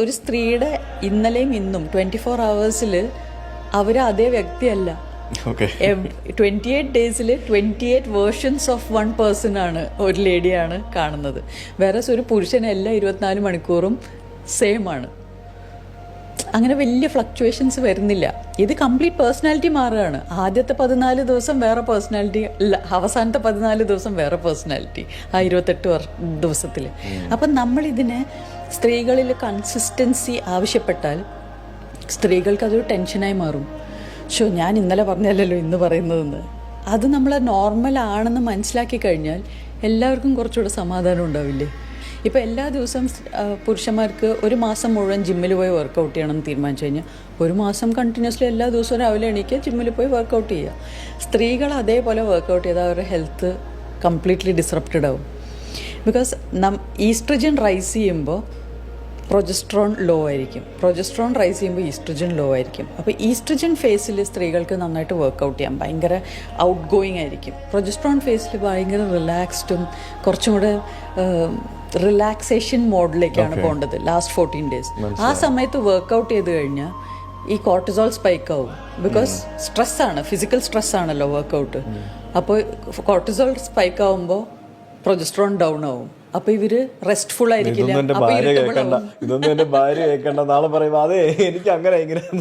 ഒരു സ്ത്രീയുടെ ഇന്നലെയും ഇന്നും 24 hours അവർ അതേ വ്യക്തിയല്ല. 28 days 28 versions of one person ആണ് ഒരു ലേഡിയാണ് കാണുന്നത്. വേറെ ഒരു പുരുഷനെല്ലാം 24 മണിക്കൂറും സെയിം ആണ്. അങ്ങനെ വലിയ ഫ്ലക്ച്വേഷൻസ് വരുന്നില്ല. ഇത് കംപ്ലീറ്റ് പേഴ്സണാലിറ്റി മാറുകയാണ്. ആദ്യത്തെ 14 ദിവസം വേറെ പേഴ്സണാലിറ്റി, അവസാനത്തെ 14 ദിവസം വേറെ പേഴ്സണാലിറ്റി, ആ 28 ദിവസത്തിൽ. അപ്പം നമ്മളിതിനെ സ്ത്രീകളിൽ കൺസിസ്റ്റൻസി ആവശ്യപ്പെട്ടാൽ സ്ത്രീകൾക്ക് അതൊരു ടെൻഷനായി മാറും. ഞാൻ ഇന്നലെ പറഞ്ഞല്ലോ ഇന്ന് പറയുന്നതെന്ന്. അത് നമ്മൾ നോർമലാണെന്ന് മനസ്സിലാക്കി കഴിഞ്ഞാൽ എല്ലാവർക്കും കുറച്ചുകൂടെ സമാധാനം ഉണ്ടാവില്ലേ? ഇപ്പോൾ എല്ലാ ദിവസവും പുരുഷന്മാർക്ക് ഒരു മാസം മുഴുവൻ ജിമ്മിൽ പോയി വർക്കൗട്ട് ചെയ്യണമെന്ന് തീരുമാനിച്ചു കഴിഞ്ഞാൽ ഒരു മാസം കണ്ടിന്യൂസ്ലി എല്ലാ ദിവസവും രാവിലെ എണീക്കുക, ജിമ്മിൽ പോയി വർക്കൗട്ട് ചെയ്യുക. സ്ത്രീകൾ അതേപോലെ വർക്കൗട്ട് ചെയ്താൽ അവരുടെ ഹെൽത്ത് കംപ്ലീറ്റ്ലി ഡിസ്റപ്റ്റഡ് ആവും. ബിക്കോസ് ഈസ്ട്രജൻ റൈസ് ചെയ്യുമ്പോൾ പ്രൊജസ്ട്രോൺ ലോ ആയിരിക്കും, പ്രൊജസ്ട്രോൺ റൈസ് ചെയ്യുമ്പോൾ ഈസ്ട്രജൻ ലോ ആയിരിക്കും. അപ്പോൾ ഈസ്ട്രജൻ ഫേസിൽ സ്ത്രീകൾക്ക് നന്നായിട്ട് വർക്കൗട്ട് ചെയ്യാം, ഭയങ്കര ഔട്ട് ഗോയിങ് ആയിരിക്കും. പ്രൊജസ്ട്രോൺ ഫേസിൽ ഭയങ്കര റിലാക്സ്ഡും കുറച്ചും കൂടെ റിലാക്സേഷൻ മോഡിലേക്കാണ് പോകേണ്ടത് ലാസ്റ്റ് 14 days. ആ സമയത്ത് വർക്കൗട്ട് ചെയ്ത് കഴിഞ്ഞാൽ ഈ കോർട്ടിസോൾ സ്പൈക്ക് ആവും. ബിക്കോസ് സ്ട്രെസ്സാണ്, ഫിസിക്കൽ സ്ട്രെസ്സാണല്ലോ വർക്കൗട്ട്. അപ്പോൾ കോർട്ടിസോൾ സ്പൈക്ക് ആവുമ്പോൾ പ്രൊജസ്ട്രോൺ ഡൗൺ ആവും. അപ്പൊ ഇവര് റെസ്റ്റ്ഫുൾ ആയിരിക്കില്ല. ഇതൊന്നും എന്റെ ഭാര്യ കേൾക്കണ്ട, നാളെ പറയുമ്പോ അതെ എനിക്ക് അങ്ങനെ